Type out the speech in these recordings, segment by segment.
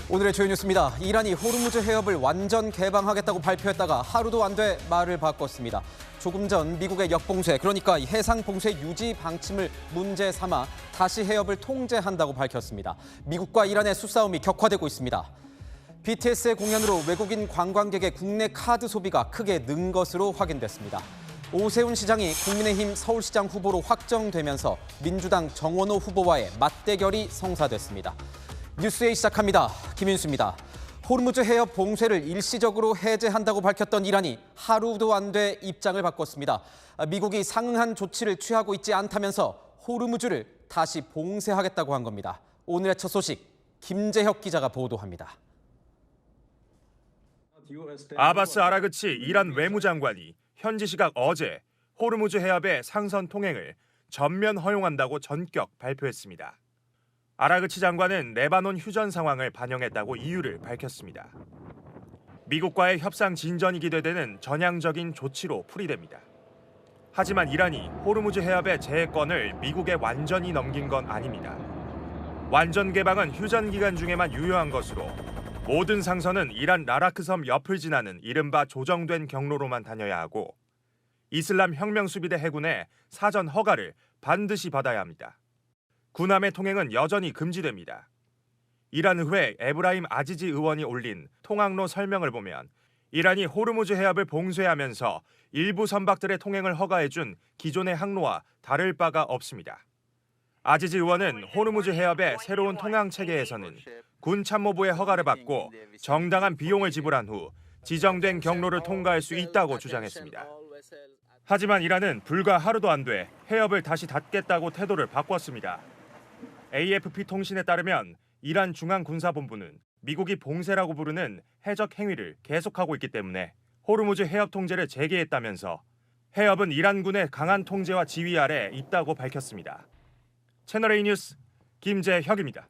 오늘의 주요 뉴스입니다. 이란이 호르무즈 해협을 완전 개방하겠다고 발표했다가 하루도 안 돼 말을 바꿨습니다. 조금 전 미국의 역봉쇄, 그러니까 해상 봉쇄 유지 방침을 문제 삼아 다시 해협을 통제한다고 밝혔습니다. 미국과 이란의 수싸움이 격화되고 있습니다. BTS의 공연으로 외국인 관광객의 국내 카드 소비가 크게 는 것으로 확인됐습니다. 오세훈 시장이 국민의힘 서울시장 후보로 확정되면서 민주당 정원호 후보와의 맞대결이 성사됐습니다. 뉴스에이 시작합니다. 김윤수입니다. 호르무즈 해협 봉쇄를 일시적으로 해제한다고 밝혔던 이란이 하루도 안 돼 입장을 바꿨습니다. 미국이 상응한 조치를 취하고 있지 않다면서 호르무즈를 다시 봉쇄하겠다고 한 겁니다. 오늘의 첫 소식, 김재혁 기자가 보도합니다. 아바스 아라그치 이란 외무장관이 현지 시각 어제 호르무즈 해협의 상선 통행을 전면 허용한다고 전격 발표했습니다. 아라그치 장관은 레바논 휴전 상황을 반영했다고 이유를 밝혔습니다. 미국과의 협상 진전이 기대되는 전향적인 조치로 풀이됩니다. 하지만 이란이 호르무즈 해협의 제해권을 미국에 완전히 넘긴 건 아닙니다. 완전 개방은 휴전 기간 중에만 유효한 것으로 모든 상선은 이란 라라크 섬 옆을 지나는 이른바 조정된 경로로만 다녀야 하고 이슬람 혁명수비대 해군의 사전 허가를 반드시 받아야 합니다. 군함의 통행은 여전히 금지됩니다. 이란 의회 에브라임 아지지 의원이 올린 통항로 설명을 보면 이란이 호르무즈 해협을 봉쇄하면서 일부 선박들의 통행을 허가해준 기존의 항로와 다를 바가 없습니다. 아지지 의원은 호르무즈 해협의 새로운 통항 체계에서는 군 참모부의 허가를 받고 정당한 비용을 지불한 후 지정된 경로를 통과할 수 있다고 주장했습니다. 하지만 이란은 불과 하루도 안 돼 해협을 다시 닫겠다고 태도를 바꿨습니다. AFP 통신에 따르면 이란 중앙군사본부는 미국이 봉쇄라고 부르는 해적 행위를 계속하고 있기 때문에 호르무즈 해협 통제를 재개했다면서 해협은 이란군의 강한 통제와 지휘 아래 있다고 밝혔습니다. 채널A 뉴스 김재혁입니다.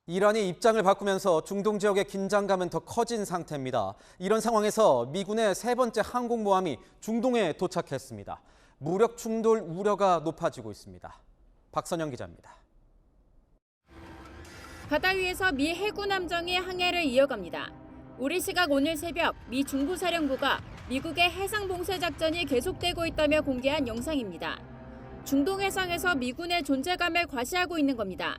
이란이 입장을 바꾸면서 중동 지역의 긴장감은 더 커진 상태입니다. 이런 상황에서 미군의 세 번째 항공모함이 중동에 도착했습니다. 무력 충돌 우려가 높아지고 있습니다. 박선영 기자입니다. 바다 위에서 미 해군 함정이 항해를 이어갑니다. 우리 시각 오늘 새벽 미 중부사령부가 미국의 해상 봉쇄 작전이 계속되고 있다며 공개한 영상입니다. 중동 해상에서 미군의 존재감을 과시하고 있는 겁니다.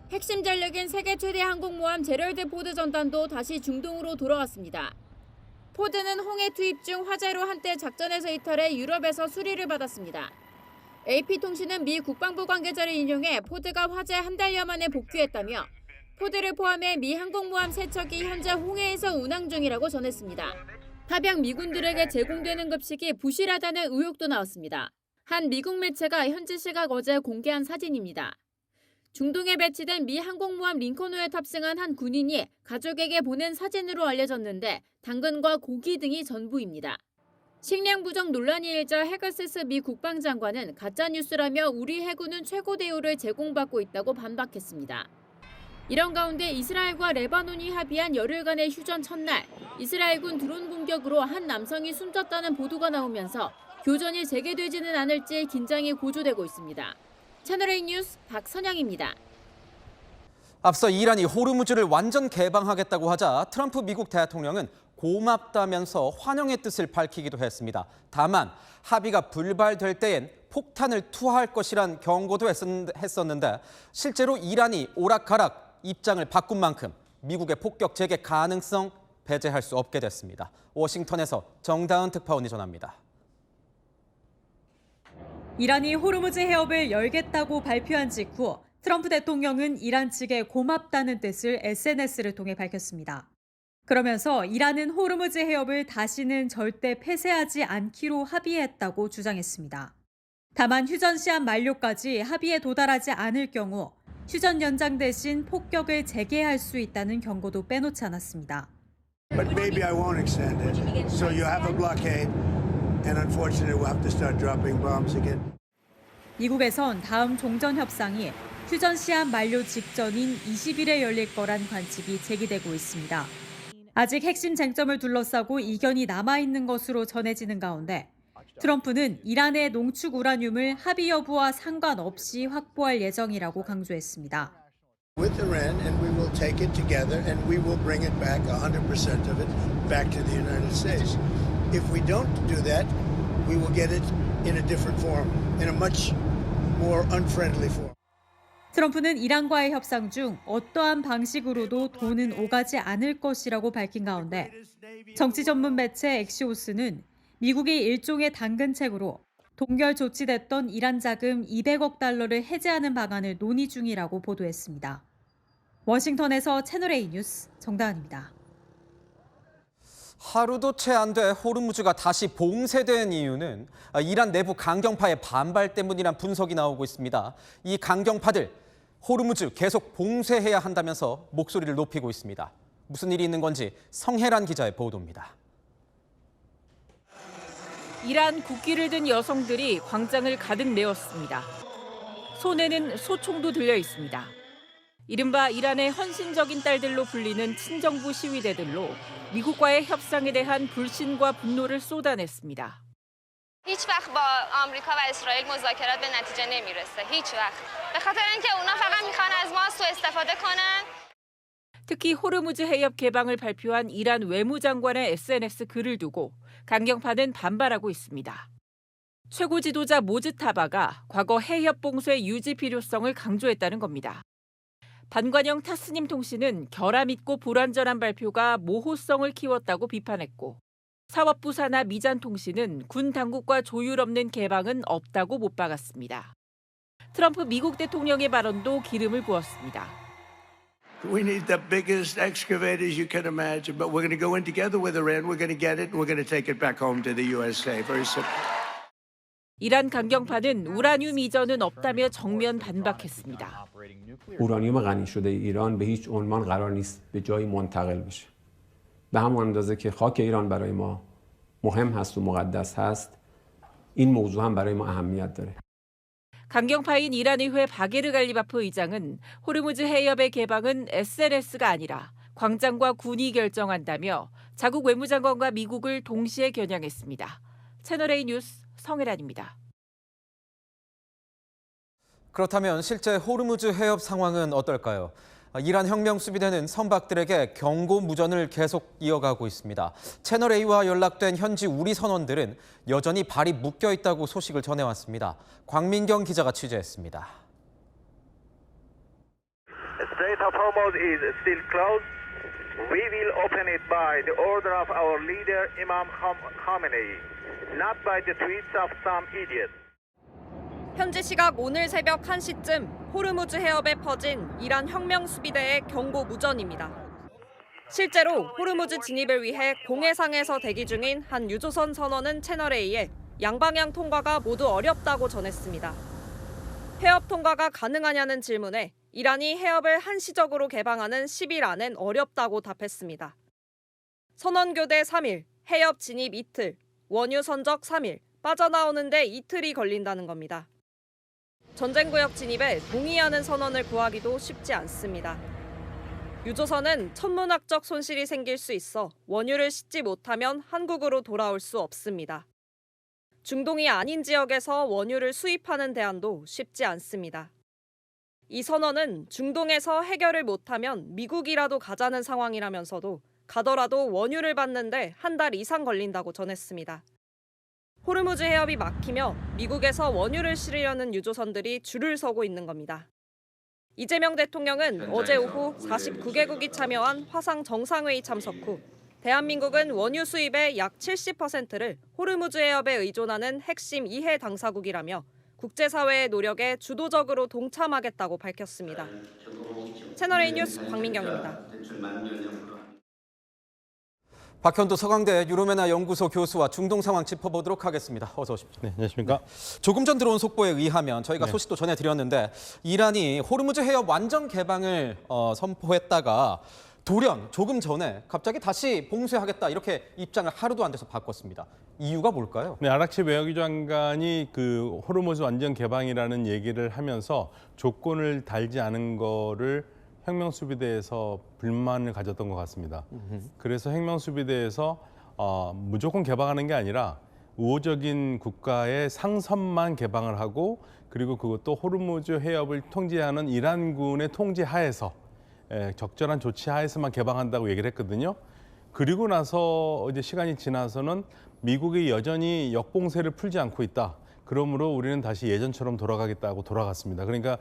핵심 전력인 세계 최대 항공모함 제럴드 포드 전단도 다시 중동으로 돌아왔습니다. 포드는 홍해 투입 중 화재로 한때 작전에서 이탈해 유럽에서 수리를 받았습니다. AP통신은 미 국방부 관계자를 인용해 포드가 화재 한 달여 만에 복귀했다며 포드를 포함해 미 항공모함 3척이 현재 홍해에서 운항 중이라고 전했습니다. 합양 미군들에게 제공되는 급식이 부실하다는 의혹도 나왔습니다. 한 미국 매체가 현지 시각 어제 공개한 사진입니다. 중동에 배치된 미 항공모함 링컨호에 탑승한 한 군인이 가족에게 보낸 사진으로 알려졌는데 당근과 고기 등이 전부입니다. 식량 부족 논란이 일자 헤거세스 미 국방장관은 가짜뉴스라며 우리 해군은 최고 대우를 제공받고 있다고 반박했습니다. 이런 가운데 이스라엘과 레바논이 합의한 열흘간의 휴전 첫날, 이스라엘군 드론 공격으로 한 남성이 숨졌다는 보도가 나오면서 교전이 재개되지는 않을지 긴장이 고조되고 있습니다. 채널A 뉴스 박선영입니다. 앞서 이란이 호르무즈를 완전 개방하겠다고 하자 트럼프 미국 대통령은 고맙다면서 환영의 뜻을 밝히기도 했습니다. 다만 합의가 불발될 때엔 폭탄을 투하할 것이란 경고도 했었는데 실제로 이란이 오락가락 입장을 바꾼 만큼 미국의 폭격 재개 가능성 배제할 수 없게 됐습니다. 워싱턴에서 정다은 특파원이 전합니다. 이란이 호르무즈 해협을 열겠다고 발표한 직후 트럼프 대통령은 이란 측에 고맙다는 뜻을 SNS를 통해 밝혔습니다. 그러면서 이란은 호르무즈 해협을 다시는 절대 폐쇄하지 않기로 합의했다고 주장했습니다. 다만 휴전 시한 만료까지 합의에 도달하지 않을 경우 휴전 연장 대신 폭격을 재개할 수 있다는 경고도 빼놓지 않았습니다. But maybe I won't extend it. So you have a blockade, and unfortunately we'll have to start dropping bombs again. 미국에선 다음 종전 협상이 휴전 시한 만료 직전인 20일에 열릴 거란 관측이 제기되고 있습니다. 아직 핵심 쟁점을 둘러싸고 이견이 남아있는 것으로 전해지는 가운데 트럼프는 이란의 농축 우라늄을 합의 여부와 상관없이 확보할 예정이라고 강조했습니다. with Iran, and we will take it together, and we will bring it back, 100% of it, back to the United States. If we don't do that, we will get it in a different form, in a much more unfriendly form. 트럼프는 이란과의 협상 중 어떠한 방식으로도 돈은 오가지 않을 것이라고 밝힌 가운데 정치 전문 매체 엑시오스는 미국이 일종의 당근책으로 동결 조치됐던 이란 자금 200억 달러를 해제하는 방안을 논의 중이라고 보도했습니다. 워싱턴에서 채널A 뉴스 정다은입니다. 하루도 채 안 돼 호르무즈가 다시 봉쇄된 이유는 이란 내부 강경파의 반발 때문이란 분석이 나오고 있습니다. 이 강경파들 호르무즈 계속 봉쇄해야 한다면서 목소리를 높이고 있습니다. 무슨 일이 있는 건지 성혜란 기자의 보도입니다. 이란 국기를 든 여성들이 광장을 가득 메웠습니다. 손에는 소총도 들려 있습니다. 이른바 이란의 헌신적인 딸들로 불리는 친정부 시위대들로 미국과의 협상에 대한 불신과 분노를 쏟아냈습니다. هیچ وقت با آمریکا و اسرائیل مذاکرات به نتیجه نمیرسه. هیچ وقت. به خاطر اینکه اونا فقط میخوان از ما سوء استفاده کنن. 특히 호르무즈 해협 개방을 발표한 이란 외무장관의 SNS 글을 두고 강경파는 반발하고 있습니다. 최고 지도자 모즈타바가 과거 해협 봉쇄 유지 필요성을 강조했다는 겁니다. 반관영 타스님 통신은 결함있고 불완전한 발표가 모호성을 키웠다고 비판했고 사법부 산하 미잔 통신은 군 당국과 조율 없는 개방은 없다고 못 박았습니다. 트럼프 미국 대통령의 발언도 기름을 부었습니다. We need the biggest excavators you can imagine, but we're going to go in together with Iran. We're going to get it, and we're going to take it back home to the USA. Very simple. 이란 강경파는 우라늄 이전은 없다며 정면 반박했습니다. اورانیوم غنی شده ایران به هیچ عنوان قرار نیست به جایی منتقل بشه. به همون اندازه که خاک ایران برای ما مهم هست و مقدس هست، این موضوع هم برای ما اهمیت داره. 강경파인 이란의회 바게르 갈리바프 의장은 호르무즈 해협의 개방은 SNS가 아니라 광장과 군이 결정한다며 자국 외무장관과 미국을 동시에 겨냥했습니다. 채널A 뉴스 성혜란입니다. 그렇다면 실제 호르무즈 해협 상황은 어떨까요? 이란 혁명 수비대는 선박들에게 경고 무전을 계속 이어가고 있습니다. 채널A와 연락된 현지 우리 선원들은 여전히 발이 묶여 있다고 소식을 전해왔습니다. 광민경 기자가 취재했습니다. Strait of Hormuz is still closed. We will open it by the order of our leader Imam Khamenei, not by the tweets of some idiot. 현지 시각 오늘 새벽 1시쯤 호르무즈 해협에 퍼진 이란 혁명 수비대의 경고 무전입니다. 실제로 호르무즈 진입을 위해 공해상에서 대기 중인 한 유조선 선원은 채널A에 양방향 통과가 모두 어렵다고 전했습니다. 해협 통과가 가능하냐는 질문에 이란이 해협을 한시적으로 개방하는 10일 안엔 어렵다고 답했습니다. 선원 교대 3일, 해협 진입 이틀, 원유 선적 3일, 빠져나오는데 이틀이 걸린다는 겁니다. 전쟁구역 진입에 동의하는 선원을 구하기도 쉽지 않습니다. 유조선은 천문학적 손실이 생길 수 있어 원유를 싣지 못하면 한국으로 돌아올 수 없습니다. 중동이 아닌 지역에서 원유를 수입하는 대안도 쉽지 않습니다. 이 선원은 중동에서 해결을 못하면 미국이라도 가자는 상황이라면서도 가더라도 원유를 받는데 한 달 이상 걸린다고 전했습니다. 호르무즈 해협이 막히며 미국에서 원유를 실으려는 유조선들이 줄을 서고 있는 겁니다. 이재명 대통령은 어제 오후 49개국이 참여한 화상 정상회의 참석 후 대한민국은 원유 수입의 약 70%를 호르무즈 해협에 의존하는 핵심 이해 당사국이라며 국제사회의 노력에 주도적으로 동참하겠다고 밝혔습니다. 채널A 뉴스 광민경입니다. 박현도 서강대 유로메나 연구소 교수와 중동 상황 짚어보도록 하겠습니다. 어서 오십시오. 네, 안녕하십니까? 조금 전 들어온 속보에 의하면 저희가 소식도 전해드렸는데 이란이 호르무즈 해협 완전 개방을 선포했다가 돌연 조금 전에 갑자기 다시 봉쇄하겠다 이렇게 입장을 하루도 안 돼서 바꿨습니다. 이유가 뭘까요? 네, 아락치 외교부 장관이 그 호르무즈 완전 개방이라는 얘기를 하면서 조건을 달지 않은 거를 혁명수비대에서 불만을 가졌던 것 같습니다. 그래서 혁명수비대에서 무조건 개방하는 게 아니라 우호적인 국가의 상선만 개방을 하고 그리고 그것도 호르무즈 해협을 통제하는 이란군의 통제 하에서 적절한 조치 하에서만 개방한다고 얘기를 했거든요. 그리고 나서 이제 시간이 지나서는 미국이 여전히 역봉쇄를 풀지 않고 있다. 그러므로 우리는 다시 예전처럼 돌아가겠다고 돌아갔습니다. 그러니까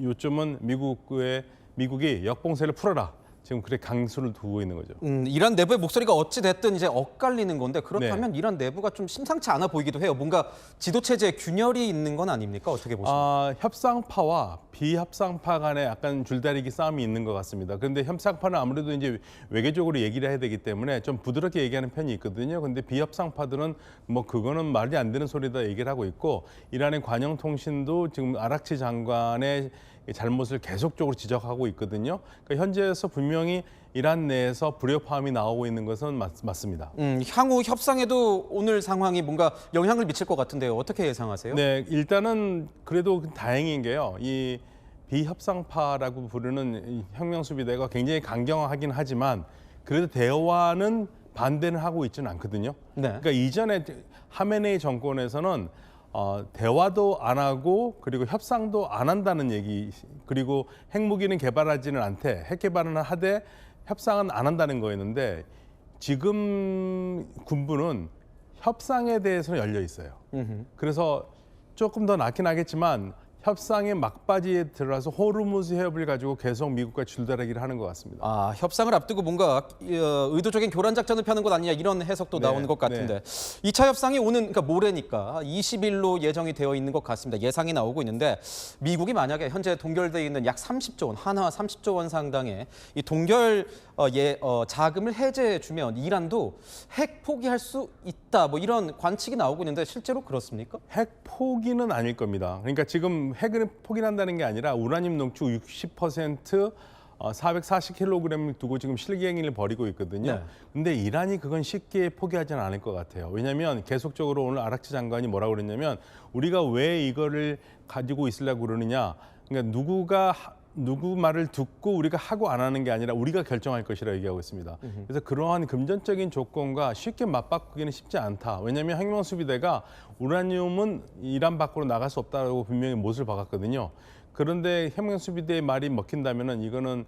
요점은 미국이 역봉쇄를 풀어라. 지금 그렇게 강수를 두고 있는 거죠. 이란 내부의 목소리가 어찌 됐든 이제 엇갈리는 건데 그렇다면 네. 이란 내부가 좀 심상치 않아 보이기도 해요. 뭔가 지도 체제에 균열이 있는 건 아닙니까? 어떻게 보십니까? 협상파와 비협상파 간에 약간 줄다리기 싸움이 있는 것 같습니다. 그런데 협상파는 아무래도 이제 외교적으로 얘기를 해야 되기 때문에 좀 부드럽게 얘기하는 편이 있거든요. 그런데 비협상파들은 뭐 그거는 말이 안 되는 소리다 얘기를 하고 있고 이란의 관영통신도 지금 아락치 장관의 잘못을 계속적으로 지적하고 있거든요. 그러니까 현재에서 분명히 이란 내에서 불협화음이 나오고 있는 것은 맞습니다. 향후 협상에도 오늘 상황이 뭔가 영향을 미칠 것 같은데요. 어떻게 예상하세요? 네, 일단은 그래도 다행인 게요. 이 비협상파라고 부르는 이 혁명수비대가 굉장히 강경하긴 하지만 그래도 대화는 반대는 하고 있지는 않거든요. 네. 그러니까 이전에 하메네이 정권에서는 대화도 안 하고 그리고 협상도 안 한다는 얘기 그리고 핵무기는 개발하지는 않되 핵 개발은 하되 협상은 안 한다는 거였는데 지금 군부는 협상에 대해서는 열려 있어요. 그래서 조금 더 낫긴 하겠지만 협상의 막바지에 들어가서 호르무즈 해협을 가지고 계속 미국과 줄다리기를 하는 것 같습니다. 협상을 앞두고 뭔가 의도적인 교란 작전을 펴는 것 아니냐 이런 해석도 네, 나오는 것 같은데 2차 협상이 오는 그러니까 모레니까 20일로 예정이 되어 있는 것 같습니다. 예상이 나오고 있는데 미국이 만약에 현재 동결돼 있는 약 30조 원, 한화 30조 원 상당의 이 동결 자금을 해제해 주면 이란도 핵 포기할 수 있다. 뭐 이런 관측이 나오고 있는데 실제로 그렇습니까? 핵 포기는 아닐 겁니다. 그러니까 지금 핵을 포기한다는 게 아니라 우라늄 농축 60% 440kg을 두고 지금 실기 행위를 벌이고 있거든요. 근데 이란이 그건 쉽게 포기하지는 않을 것 같아요. 왜냐하면 계속적으로 오늘 아락치 장관이 뭐라고 그랬냐면 우리가 왜 이거를 가지고 있으려고 그러느냐. 그러니까 누구 말을 듣고 우리가 하고 안 하는 게 아니라 우리가 결정할 것이라 얘기하고 있습니다. 그래서 그러한 금전적인 조건과 쉽게 맞바꾸기는 쉽지 않다. 왜냐하면 혁명수비대가 우라늄은 이란 밖으로 나갈 수 없다고 분명히 못을 박았거든요. 그런데 혁명수비대의 말이 먹힌다면은 이거는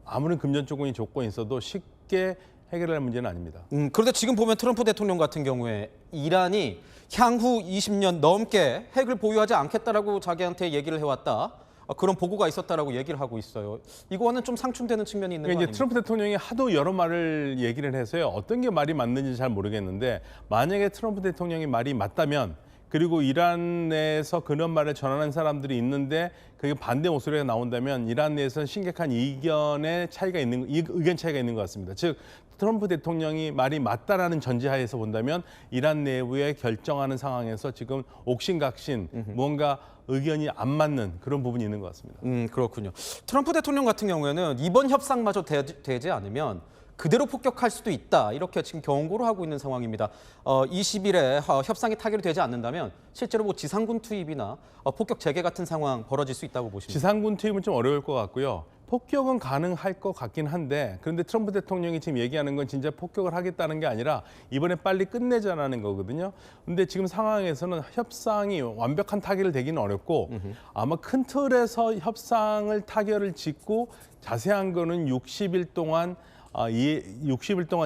아무리 금전 조건이 있어도 쉽게 해결할 문제는 아닙니다. 그런데 지금 보면 트럼프 대통령 같은 경우에 이란이 향후 20년 넘게 핵을 보유하지 않겠다라고 자기한테 얘기를 해왔다. 그런 보고가 있었다라고 얘기를 하고 있어요. 이거와는 좀 상충되는 측면이 있는 거 아닙니까? 트럼프 대통령이 하도 여러 말을 얘기를 해서요. 어떤 게 말이 맞는지 잘 모르겠는데 만약에 트럼프 대통령이 말이 맞다면 그리고 이란 내에서 그런 말을 전하는 사람들이 있는데 그게 반대 목소리가 나온다면 이란 내에서는 심각한 의견 차이가 있는 것 같습니다. 즉 트럼프 대통령이 말이 맞다라는 전제하에서 본다면 이란 내부에 결정하는 상황에서 지금 옥신각신 뭔가 의견이 안 맞는 그런 부분이 있는 것 같습니다. 그렇군요. 트럼프 대통령 같은 경우에는 이번 협상마저 되지 않으면 그대로 폭격할 수도 있다. 이렇게 지금 경고를 하고 있는 상황입니다. 20일에 협상이 타결이 되지 않는다면 실제로 뭐 지상군 투입이나 폭격 재개 같은 상황 벌어질 수 있다고 보십니까? 지상군 투입은 좀 어려울 것 같고요. 폭격은 가능할 것 같긴 한데 그런데 트럼프 대통령이 지금 얘기하는 건 진짜 폭격을 하겠다는 게 아니라 이번에 빨리 끝내자라는 거거든요. 근데 지금 상황에서는 협상이 완벽한 타결을 되기는 어렵고 아마 큰 틀에서 협상을 타결을 짓고 자세한 거는 60일 동안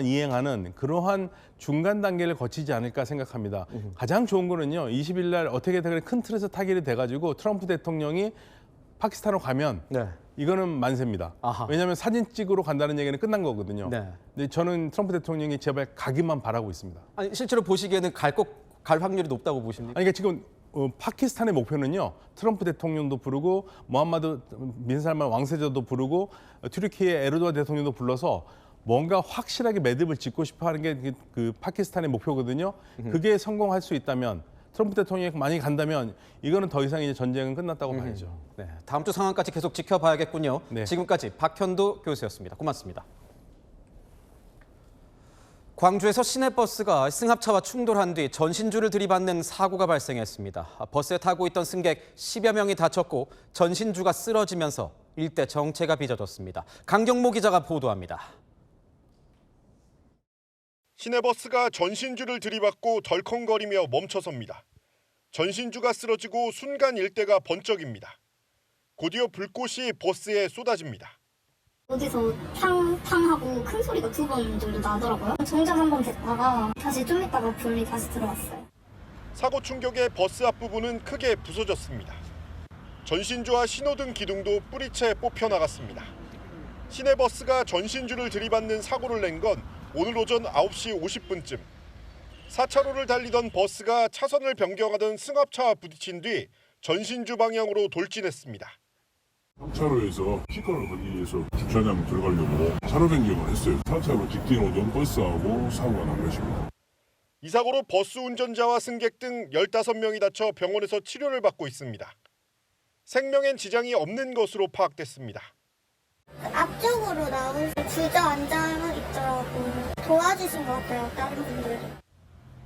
이행하는 그러한 중간 단계를 거치지 않을까 생각합니다. 가장 좋은 거는요. 20일 날 어떻게든 큰 틀에서 타결이 돼가지고 트럼프 대통령이 파키스탄으로 가면 이거는 만세입니다. 왜냐하면 사진 찍으러 간다는 얘기는 끝난 거거든요. 근데 저는 트럼프 대통령이 제발 가기만 바라고 있습니다. 아니, 실제로 보시기에는 갈 확률이 높다고 보십니까? 그러니까 지금 파키스탄의 목표는요. 트럼프 대통령도 부르고 모함마드 빈 살만 왕세자도 부르고 튀르키예 에르도안 대통령도 불러서 뭔가 확실하게 매듭을 짓고 싶어하는 게 그 파키스탄의 목표거든요. 그게 성공할 수 있다면 트럼프 대통령이 만약에 간다면 이거는 더 이상 이제 전쟁은 끝났다고 봐야죠. 네, 다음 주 상황까지 계속 지켜봐야겠군요. 지금까지 박현도 교수였습니다. 고맙습니다. 광주에서 시내버스가 승합차와 충돌한 뒤 전신주를 들이받는 사고가 발생했습니다. 버스에 타고 있던 승객 10여 명이 다쳤고 전신주가 쓰러지면서 일대 정체가 빚어졌습니다. 강경모 기자가 보도합니다. 시내버스가 전신주를 들이받고 덜컹거리며 멈춰섭니다. 전신주가 쓰러지고 순간 일대가 번쩍입니다. 곧이어 불꽃이 버스에 쏟아집니다. 어디서 탕탕하고 큰 소리가 2번 정도 나더라고요. 정작 한번 됐다가 다시 좀 있다가 불이 다시 들어왔어요. 사고 충격에 버스 앞부분은 크게 부서졌습니다. 전신주와 신호등 기둥도 뿌리채 뽑혀 나갔습니다. 시내버스가 전신주를 들이받는 사고를 낸 건 오늘 오전 9시 50분쯤. 4차로를 달리던 버스가 차선을 변경하던 승합차와 부딪힌 뒤 전신주 방향으로 돌진했습니다. 3차로에서 시간을 걸기 위해서 주차장 들어가려고 차로 변경을 했어요. 4차로 직진 오던 버스하고 사고가 난 것입니다. 이 사고로 버스 운전자와 승객 등 15명이 다쳐 병원에서 치료를 받고 있습니다. 생명엔 지장이 없는 것으로 파악됐습니다. 앞쪽으로 나오서 주저앉아 있더라고요. 도와주신 것 같아요, 다른 분들이.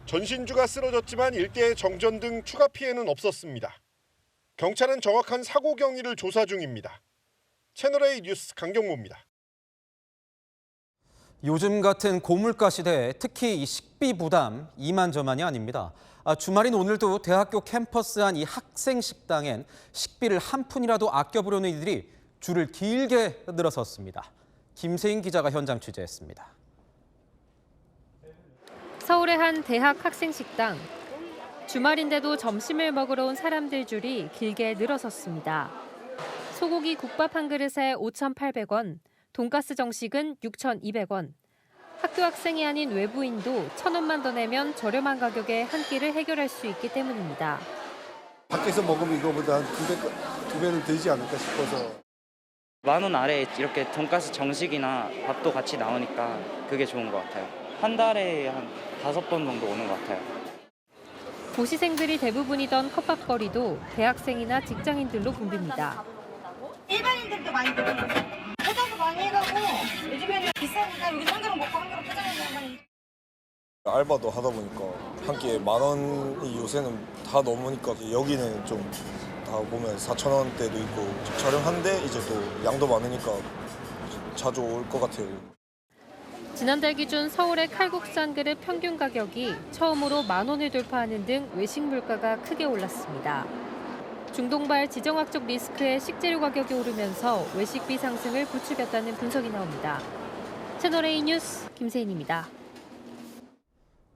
전신주가 쓰러졌지만 일대의 정전 등 추가 피해는 없었습니다. 경찰은 정확한 사고 경위를 조사 중입니다. 채널A 뉴스 강경모입니다. 요즘 같은 고물가 시대에 특히 이 식비 부담 이만저만이 아닙니다. 주말인 오늘도 대학교 캠퍼스 안 이 학생 식당엔 식비를 한 푼이라도 아껴보려는 이들이 줄을 길게 늘어섰습니다. 김세인 기자가 현장 취재했습니다. 서울의 한 대학 학생 식당. 주말인데도 점심을 먹으러 온 사람들 줄이 길게 늘어섰습니다. 소고기 국밥 한 그릇에 5,800원, 돈가스 정식은 6,200원. 학교 학생이 아닌 외부인도 1,000원만 더 내면 저렴한 가격에 한 끼를 해결할 수 있기 때문입니다. 밖에서 먹으면 이거보다 두 배는 되지 않을까 싶어서. 10,000원 아래에 이렇게 돈가스 정식이나 밥도 같이 나오니까 그게 좋은 것 같아요. 한 달에 한 5번 정도 오는 것 같아요. 고시생들이 대부분이던 컵밥거리도 대학생이나 직장인들로 붐빕니다. 일반인들도 많이 들어요. 포장도 많이 해가고 요즘에는 비싸니까 여기 한 그릇 먹고 한 그릇 포장해서 많이. 알바도 하다 보니까 한 끼에 10,000원이 요새는 다 넘으니까 여기는 좀 다 보면 4,000원대도 있고 좀 저렴한데 이제 또 양도 많으니까 자주 올 것 같아요. 지난달 기준 서울의 칼국수 한 그릇 평균 가격이 처음으로 10,000원을 돌파하는 등 외식 물가가 크게 올랐습니다. 중동발 지정학적 리스크에 식재료 가격이 오르면서 외식비 상승을 부추겼다는 분석이 나옵니다. 채널A 뉴스 김세인입니다.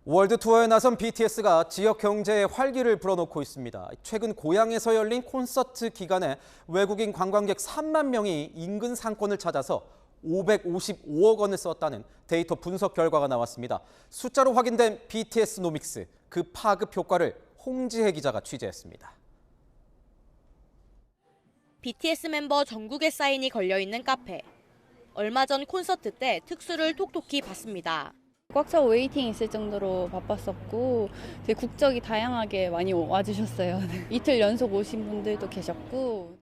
월드 투어에 나선 BTS가 지역 경제에 활기를 불어넣고 있습니다. 최근 고향에서 열린 콘서트 기간에 외국인 관광객 3만 명이 인근 상권을 찾아서 555억 원을 썼다는 데이터 분석 결과가 나왔습니다. 숫자로 확인된 BTS 노믹스, 그 파급 효과를 홍지혜 기자가 취재했습니다. BTS 멤버 전국에 사인이 걸려있는 카페. 얼마 전 콘서트 때 특수를 톡톡히 봤습니다. 꽉 차 웨이팅 있을 정도로 바빴었고 되게 국적이 다양하게 많이 와주셨어요. 이틀 연속 오신 분들도 계셨고.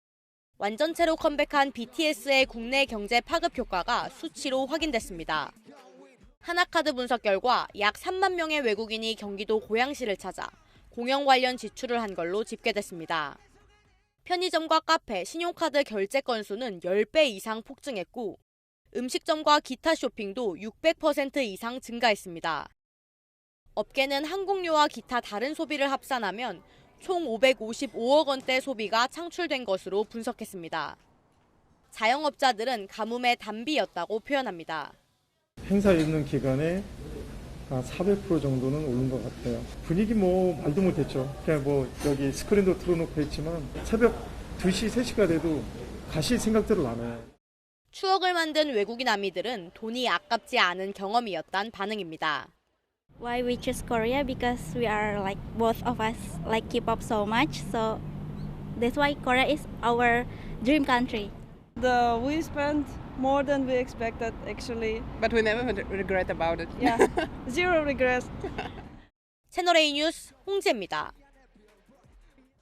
완전체로 컴백한 BTS의 국내 경제 파급 효과가 수치로 확인됐습니다. 하나카드 분석 결과 약 3만 명의 외국인이 경기도 고양시를 찾아 공연 관련 지출을 한 걸로 집계됐습니다. 편의점과 카페, 신용카드 결제 건수는 10배 이상 폭증했고 음식점과 기타 쇼핑도 600% 이상 증가했습니다. 업계는 항공료와 기타 다른 소비를 합산하면 총 555억 원대 소비가 창출된 것으로 분석했습니다. 자영업자들은 가뭄의 단비였다고 표현합니다. 행사 있는 기간에 한 400% 정도는 오른 것 같아요. 분위기 말도 못했죠. 그냥 여기 스크린도 틀어놓고 했지만 새벽 2시, 3시가 돼도 가실 생각대로 안 와요. 추억을 만든 외국인 아미들은 돈이 아깝지 않은 경험이었단 반응입니다. Why we choose Korea? Because we are both of us K-pop so much, so that's why Korea is our dream country. We spent more than we expected actually, but we never regret about it. Yeah, zero regrets. 채널A 뉴스 홍지혜입니다.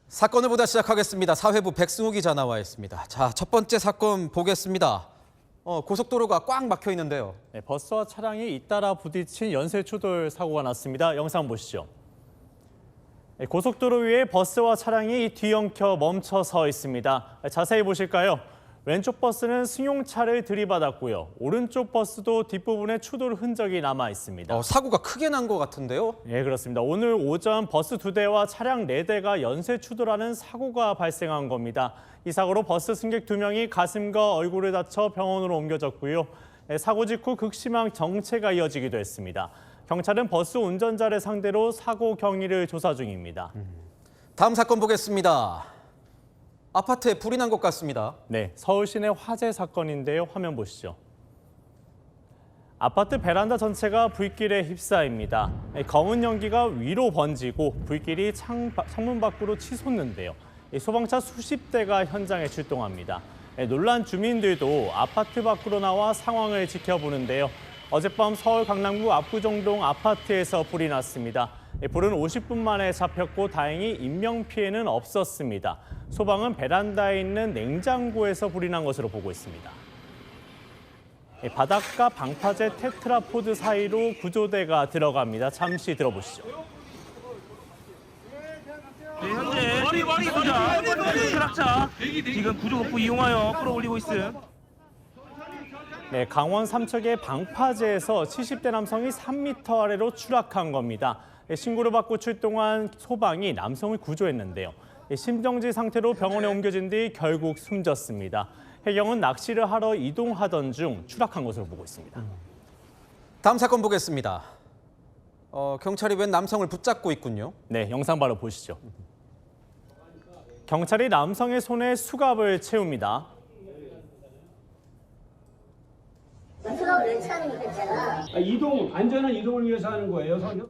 사건을 보다 시작하겠습니다. 사회부 백승우 기자 나와 있습니다. 자, 첫 번째 사건 보겠습니다. 고속도로가 꽉 막혀 있는데요. 네, 버스와 차량이 잇따라 부딪힌 연쇄추돌 사고가 났습니다. 영상 보시죠. 네, 고속도로 위에 버스와 차량이 뒤엉켜 멈춰 서 있습니다. 자세히 보실까요? 왼쪽 버스는 승용차를 들이받았고요. 오른쪽 버스도 뒷부분에 추돌 흔적이 남아 있습니다. 사고가 크게 난 것 같은데요? 네, 그렇습니다. 오늘 오전 버스 2대와 차량 4대가 연쇄 추돌하는 사고가 발생한 겁니다. 이 사고로 버스 승객 2명이 가슴과 얼굴을 다쳐 병원으로 옮겨졌고요. 사고 직후 극심한 정체가 이어지기도 했습니다. 경찰은 버스 운전자를 상대로 사고 경위를 조사 중입니다. 다음 사건 보겠습니다. 아파트에 불이 난 것 같습니다. 네, 서울 시내 화재 사건인데요. 화면 보시죠. 아파트 베란다 전체가 불길에 휩싸입니다. 검은 연기가 위로 번지고 불길이 창문 밖으로 치솟는데요. 소방차 수십 대가 현장에 출동합니다. 놀란 주민들도 아파트 밖으로 나와 상황을 지켜보는데요. 어젯밤 서울 강남구 압구정동 아파트에서 불이 났습니다. 불은 50분 만에 잡혔고 다행히 인명피해는 없었습니다. 소방은 베란다에 있는 냉장고에서 불이 난 것으로 보고 있습니다. 바닥과 방파제 테트라포드 사이로 구조대가 들어갑니다. 잠시 들어보시죠. 네, 현재 추락차 지금 구조급부 이용하여 끌어올리고 있음. 네, 강원 삼척의 방파제에서 70대 남성이 3m 아래로 추락한 겁니다. 신고를 받고 출동한 소방이 남성을 구조했는데요. 심정지 상태로 병원에 옮겨진 뒤 결국 숨졌습니다. 해경은 낚시를 하러 이동하던 중 추락한 것으로 보고 있습니다. 다음 사건 보겠습니다. 경찰이 웬 남성을 붙잡고 있군요. 네, 영상 바로 보시죠. 경찰이 남성의 손에 수갑을 채웁니다. 수갑을 왜 차는 거잖아. 안전한 이동을 위해서 하는 거예요.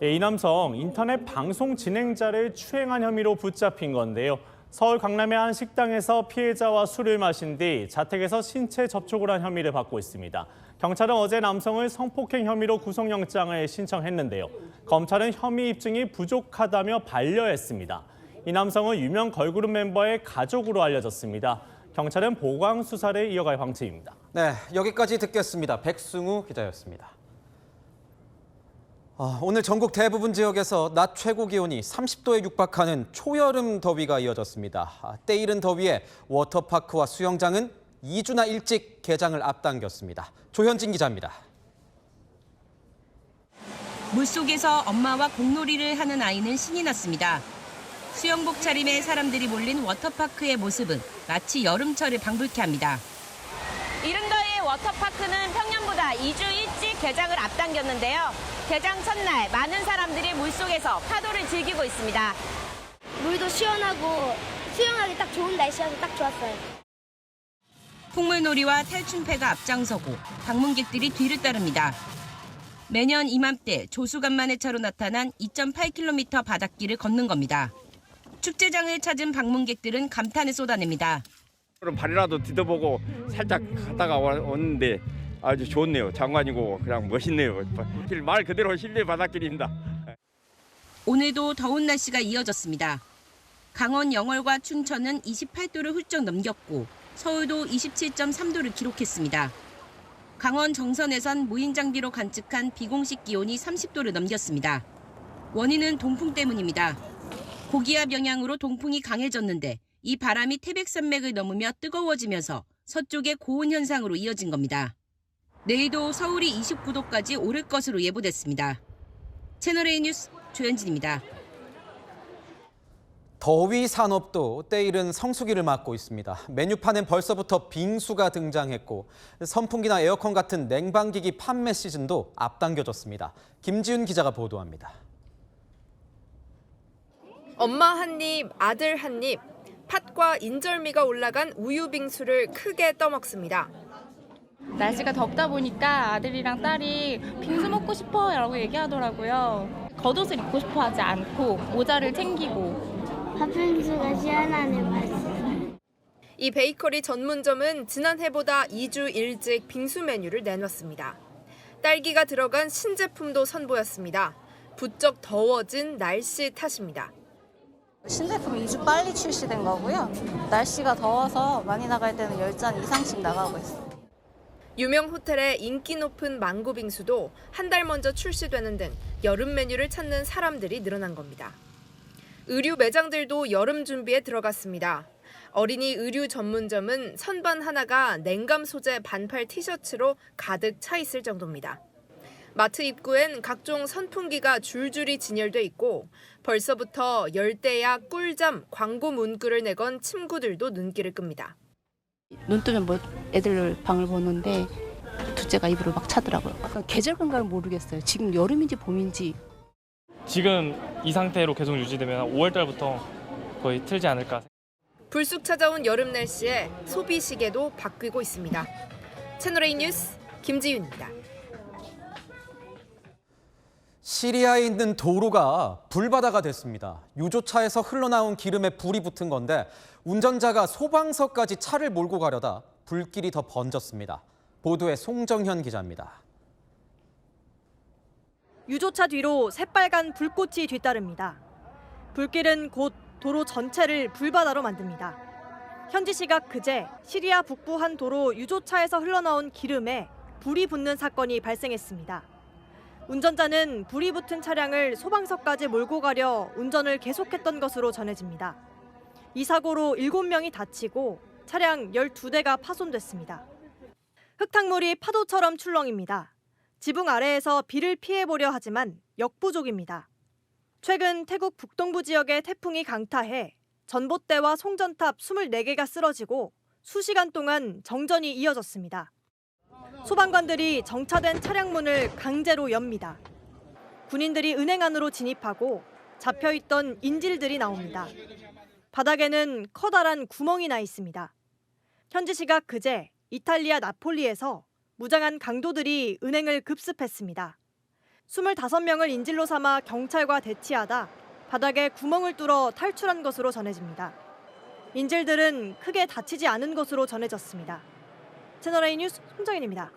이 남성 인터넷 방송 진행자를 추행한 혐의로 붙잡힌 건데요. 서울 강남의 한 식당에서 피해자와 술을 마신 뒤 자택에서 신체 접촉을 한 혐의를 받고 있습니다. 경찰은 어제 남성을 성폭행 혐의로 구속영장을 신청했는데요. 검찰은 혐의 입증이 부족하다며 반려했습니다. 이 남성은 유명 걸그룹 멤버의 가족으로 알려졌습니다. 경찰은 보강 수사를 이어갈 방침입니다. 네, 여기까지 듣겠습니다. 백승우 기자였습니다. 오늘 전국 대부분 지역에서 낮 최고 기온이 30도에 육박하는 초여름 더위가 이어졌습니다. 때이른 더위에 워터파크와 수영장은 2주나 일찍 개장을 앞당겼습니다. 조현진 기자입니다. 물속에서 엄마와 공놀이를 하는 아이는 신이 났습니다. 수영복 차림에 사람들이 몰린 워터파크의 모습은 마치 여름철을 방불케 합니다. 이른 더위의 워터파크는 평년보다 2주 일찍 개장을 앞당겼는데요. 개장 첫날 많은 사람들이 물속에서 파도를 즐기고 있습니다. 물도 시원하고 수영하기 딱 좋은 날씨여서 딱 좋았어요. 풍물놀이와 탈춤패가 앞장서고 방문객들이 뒤를 따릅니다. 매년 이맘때 조수간만의 차로 나타난 2.8km 바닷길을 걷는 겁니다. 축제장을 찾은 방문객들은 감탄을 쏟아냅니다. 그럼 발이라도 디뎌보고 살짝 갔다가 왔는데 아주 좋네요. 장관이고 그냥 멋있네요. 말 그대로 실내 바닷길입니다. 오늘도 더운 날씨가 이어졌습니다. 강원 영월과 춘천은 28도를 훌쩍 넘겼고 서울도 27.3도를 기록했습니다. 강원 정선에선 무인 장비로 관측한 비공식 기온이 30도를 넘겼습니다. 원인은 동풍 때문입니다. 고기압 영향으로 동풍이 강해졌는데 이 바람이 태백산맥을 넘으며 뜨거워지면서 서쪽의 고온 현상으로 이어진 겁니다. 내일도 서울이 29도까지 오를 것으로 예보됐습니다. 채널A 뉴스 조현진입니다. 더위 산업도 때이른 성수기를 맞고 있습니다. 메뉴판엔 벌써부터 빙수가 등장했고 선풍기나 에어컨 같은 냉방기기 판매 시즌도 앞당겨졌습니다. 김지훈 기자가 보도합니다. 엄마 한 입, 아들 한 입, 팥과 인절미가 올라간 우유 빙수를 크게 떠먹습니다. 날씨가 덥다 보니까 아들이랑 딸이 빙수 먹고 싶어라고 얘기하더라고요. 겉옷을 입고 싶어 하지 않고 모자를 챙기고. 팥빙수가 시원하네 맛있어요. 이 베이커리 전문점은 지난해보다 2주 일찍 빙수 메뉴를 내놨습니다. 딸기가 들어간 신제품도 선보였습니다. 부쩍 더워진 날씨 탓입니다. 신제품이 2주 빨리 출시된 거고요. 날씨가 더워서 많이 나갈 때는 10잔 이상씩 나가고 있어요. 유명 호텔의 인기 높은 망고 빙수도 한 달 먼저 출시되는 등 여름 메뉴를 찾는 사람들이 늘어난 겁니다. 의류 매장들도 여름 준비에 들어갔습니다. 어린이 의류 전문점은 선반 하나가 냉감 소재 반팔 티셔츠로 가득 차 있을 정도입니다. 마트 입구엔 각종 선풍기가 줄줄이 진열돼 있고 벌써부터 열대야, 꿀잠, 광고 문구를 내건 침구들도 눈길을 끕니다. 눈 뜨면 뭐 애들 방을 보는데 둘째가 입으로 막 차더라고요. 계절 감각을 모르겠어요. 지금 여름인지 봄인지. 지금 이 상태로 계속 유지되면 5월 달부터 거의 틀지 않을까. 불쑥 찾아온 여름 날씨에 소비 시계도 바뀌고 있습니다. 채널A 뉴스 김지윤입니다. 시리아에 있는 도로가 불바다가 됐습니다. 유조차에서 흘러나온 기름에 불이 붙은 건데 운전자가 소방서까지 차를 몰고 가려다 불길이 더 번졌습니다. 보도에 송정현 기자입니다. 유조차 뒤로 새빨간 불꽃이 뒤따릅니다. 불길은 곧 도로 전체를 불바다로 만듭니다. 현지 시각 그제 시리아 북부 한 도로 유조차에서 흘러나온 기름에 불이 붙는 사건이 발생했습니다. 운전자는 불이 붙은 차량을 소방서까지 몰고 가려 운전을 계속했던 것으로 전해집니다. 이 사고로 7명이 다치고 차량 12대가 파손됐습니다. 흙탕물이 파도처럼 출렁입니다. 지붕 아래에서 비를 피해보려 하지만 역부족입니다. 최근 태국 북동부 지역에 태풍이 강타해 전봇대와 송전탑 24개가 쓰러지고 수시간 동안 정전이 이어졌습니다. 소방관들이 정차된 차량 문을 강제로 엽니다. 군인들이 은행 안으로 진입하고 잡혀있던 인질들이 나옵니다. 바닥에는 커다란 구멍이 나 있습니다. 현지 시각 그제 이탈리아 나폴리에서 무장한 강도들이 은행을 급습했습니다. 25명을 인질로 삼아 경찰과 대치하다 바닥에 구멍을 뚫어 탈출한 것으로 전해집니다. 인질들은 크게 다치지 않은 것으로 전해졌습니다. 채널A 뉴스 송정현입니다.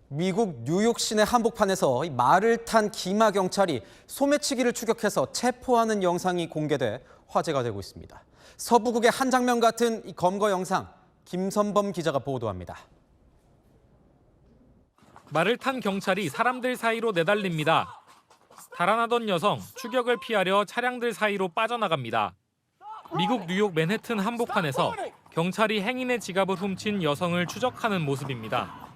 미국 뉴욕 시내 한복판에서 말을 탄 기마 경찰이 소매치기를 추격해서 체포하는 영상이 공개돼 화제가 되고 있습니다. 서부국의 한 장면 같은 이 검거 영상, 김선범 기자가 보도합니다. 말을 탄 경찰이 사람들 사이로 내달립니다. 달아나던 여성, 추격을 피하려 차량들 사이로 빠져나갑니다. 미국 뉴욕 맨해튼 한복판에서 경찰이 행인의 지갑을 훔친 여성을 추적하는 모습입니다.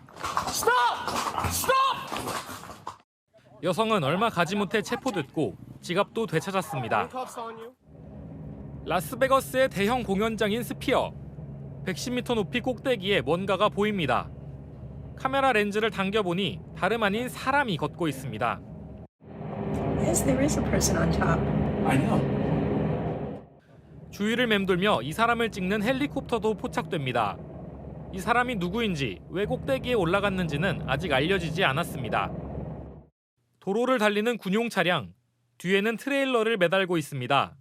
여성은 얼마 가지 못해 체포됐고 지갑도 되찾았습니다. 라스베거스의 대형 공연장인 스피어. 110m 높이 꼭대기에 뭔가가 보입니다. 카메라 렌즈를 당겨보니 다름 아닌 사람이 걷고 있습니다. Yes, there is a person on top. I know. 주위를 맴돌며 이 사람을 찍는 헬리콥터도 포착됩니다. 이 사람이 누구인지, 왜 꼭대기에 올라갔는지는 아직 알려지지 않았습니다. 도로를 달리는 군용 차량, 뒤에는 트레일러를 매달고 있습니다.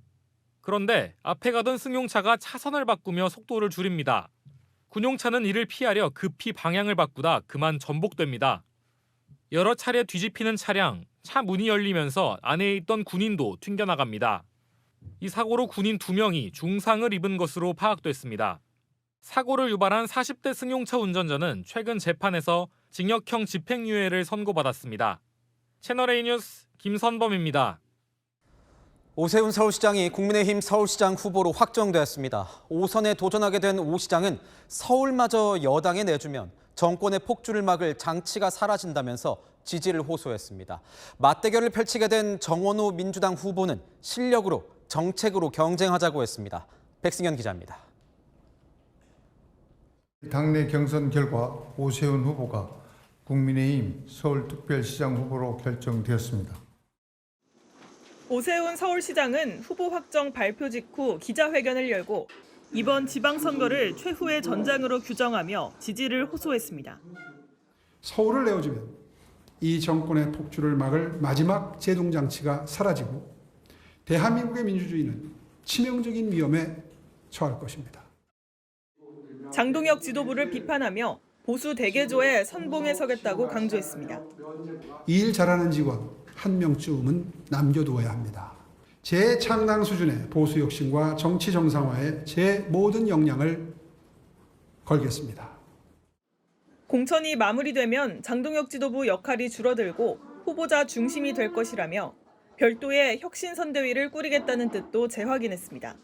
그런데 앞에 가던 승용차가 차선을 바꾸며 속도를 줄입니다. 군용차는 이를 피하려 급히 방향을 바꾸다 그만 전복됩니다. 여러 차례 뒤집히는 차량, 차 문이 열리면서 안에 있던 군인도 튕겨나갑니다. 이 사고로 군인 2명이 중상을 입은 것으로 파악됐습니다. 사고를 유발한 40대 승용차 운전자는 최근 재판에서 징역형 집행유예를 선고받았습니다. 채널A 뉴스 김선범입니다. 오세훈 서울시장이 국민의힘 서울시장 후보로 확정됐습니다. 5선에 도전하게 된 오 시장은 서울마저 여당에 내주면 정권의 폭주를 막을 장치가 사라진다면서 지지를 호소했습니다. 맞대결을 펼치게 된 정원호 민주당 후보는 실력으로 정책으로 경쟁하자고 했습니다. 백승현 기자입니다. 당내 경선 결과 오세훈 후보가 국민의힘 서울특별시장 후보로 결정되었습니다. 오세훈 서울시장은 후보 확정 발표 직후 기자회견을 열고 이번 지방선거를 최후의 전장으로 규정하며 지지를 호소했습니다. 서울을 내어주면 이 정권의 폭주를 막을 마지막 제동장치가 사라지고 대한민국의 민주주의는 치명적인 위험에 처할 것입니다. 장동혁 지도부를 비판하며 보수 대개조의 선봉에 서겠다고 강조했습니다. 일 잘하는 직원 한 명쯤은 남겨두어야 합니다. 재창당 수준의 보수 혁신과 정치 정상화에 제 모든 역량을 걸겠습니다. 공천이 마무리되면 장동혁 지도부 역할이 줄어들고 후보자 중심이 될 것이라며 별도의 혁신선대위를 꾸리겠다는 뜻도 재확인했습니다.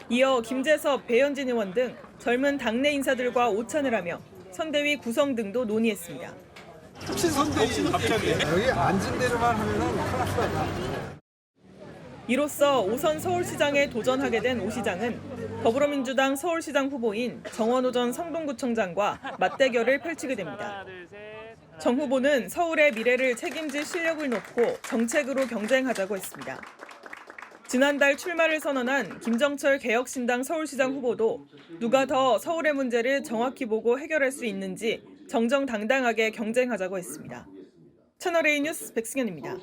이어 김재섭, 배현진 의원 등 젊은 당내 인사들과 오찬을 하며 선대위 구성 등도 논의했습니다. 혹시 선대위 갑자기 여기 앉은 대로만 하면은 큰일 날 거다. 이로써 5선 서울시장에 도전하게 된 오 시장은 더불어민주당 서울시장 후보인 정원호 전 성동구청장과 맞대결을 펼치게 됩니다. 정 후보는 서울의 미래를 책임질 실력을 놓고 정책으로 경쟁하자고 했습니다. 지난달 출마를 선언한 김정철 개혁신당 서울시장 후보도 누가 더 서울의 문제를 정확히 보고 해결할 수 있는지 정정당당하게 경쟁하자고 했습니다. 채널A 뉴스 백승현입니다.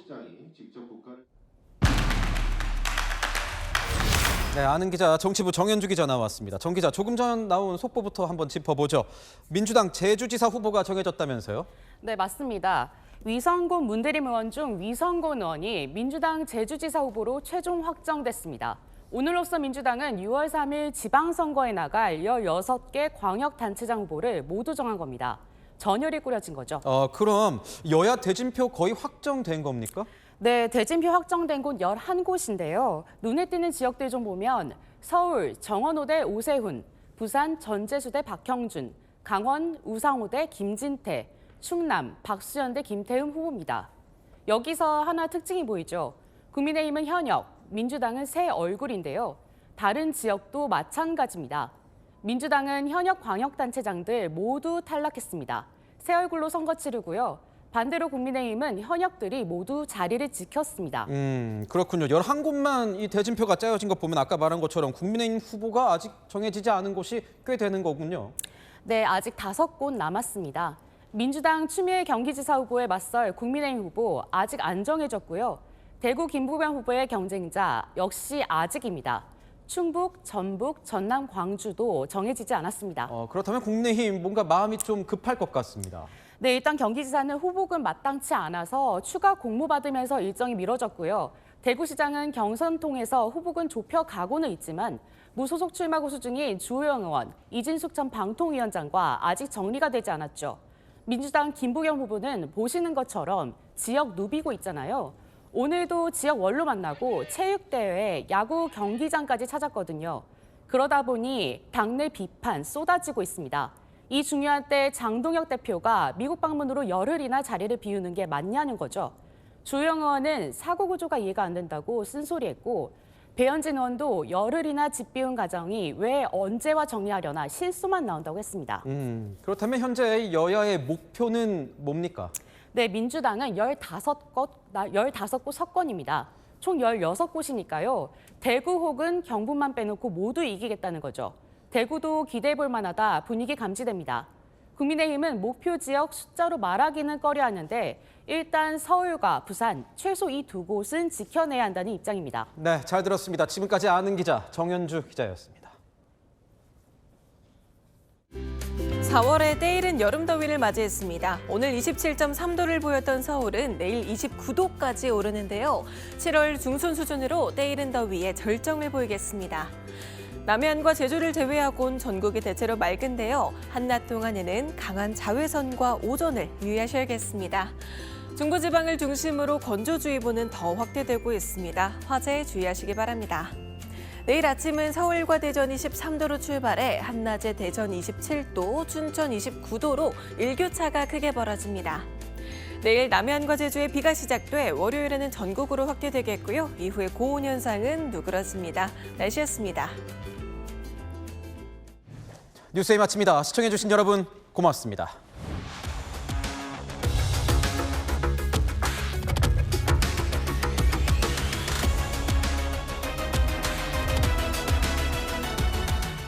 네, 아는 기자 정치부 정현주 기자 나왔습니다. 정 기자, 조금 전 나온 속보부터 한번 짚어보죠. 민주당 제주지사 후보가 정해졌다면서요? 네, 맞습니다. 위성곤 문대림 의원 중 위성곤 의원이 민주당 제주지사 후보로 최종 확정됐습니다. 오늘로써 민주당은 6월 3일 지방선거에 나갈 16개 광역단체장 후보를 모두 정한 겁니다. 전열이 꾸려진 거죠. 그럼 여야 대진표 거의 확정된 겁니까? 네, 대진표 확정된 곳 11곳인데요. 눈에 띄는 지역들 좀 보면 서울 정원호대 오세훈, 부산 전재수대 박형준, 강원 우상호대 김진태, 충남 박수현대 김태흠 후보입니다. 여기서 하나 특징이 보이죠. 국민의힘은 현역, 민주당은 새 얼굴인데요. 다른 지역도 마찬가지입니다. 민주당은 현역 광역단체장들 모두 탈락했습니다. 새 얼굴로 선거 치르고요. 반대로 국민의힘은 현역들이 모두 자리를 지켰습니다. 그렇군요. 11곳만 이 대진표가 짜여진 것 보면 아까 말한 것처럼 국민의힘 후보가 아직 정해지지 않은 곳이 꽤 되는 거군요. 네, 아직 5곳 남았습니다. 민주당 추미애 경기지사 후보에 맞설 국민의힘 후보 아직 안 정해졌고요. 대구 김부겸 후보의 경쟁자 역시 아직입니다. 충북, 전북, 전남, 광주도 정해지지 않았습니다. 그렇다면 국민의힘 뭔가 마음이 좀 급할 것 같습니다. 네, 일단 경기지사는 후보금 마땅치 않아서 추가 공모 받으면서 일정이 미뤄졌고요. 대구시장은 경선 통해서 후보금 좁혀가고는 있지만 무소속 출마 고수 중인 주호영 의원, 이진숙 전 방통위원장과 아직 정리가 되지 않았죠. 민주당 김부겸 후보는 보시는 것처럼 지역 누비고 있잖아요. 오늘도 지역 원로 만나고 체육대회, 야구 경기장까지 찾았거든요. 그러다 보니 당내 비판 쏟아지고 있습니다. 이 중요한 때 장동혁 대표가 미국 방문으로 열흘이나 자리를 비우는 게 맞냐는 거죠. 주호영 의원은 사고 구조가 이해가 안 된다고 쓴소리했고 배현진 의원도 열흘이나 집 비운 과정이 왜 언제와 정리하려나 실수만 나온다고 했습니다. 그렇다면 현재 여야의 목표는 뭡니까? 네, 민주당은 15곳 석권입니다. 총 16곳이니까요. 대구 혹은 경북만 빼놓고 모두 이기겠다는 거죠. 대구도 기대해 볼 만하다 분위기 감지됩니다. 국민의힘은 목표 지역 숫자로 말하기는 꺼려하는데 일단 서울과 부산, 최소 이 2곳은 지켜내야 한다는 입장입니다. 네, 잘 들었습니다. 지금까지 아는 기자 정현주 기자였습니다. 4월의 때이른 여름 더위를 맞이했습니다. 오늘 27.3도를 보였던 서울은 내일 29도까지 오르는데요. 7월 중순 수준으로 때이른 더위에 절정을 보이겠습니다. 남해안과 제주를 제외하고는 전국이 대체로 맑은데요. 한낮 동안에는 강한 자외선과 오존을 유의하셔야겠습니다. 중부지방을 중심으로 건조주의보는 더 확대되고 있습니다. 화재에 주의하시기 바랍니다. 내일 아침은 서울과 대전이 13도로 출발해 한낮에 대전 27도, 춘천 29도로 일교차가 크게 벌어집니다. 내일 남해안과 제주에 비가 시작돼 월요일에는 전국으로 확대되겠고요. 이후에 고온 현상은 누그러집니다. 날씨였습니다. 뉴스의 마칩니다. 시청해주신 여러분 고맙습니다.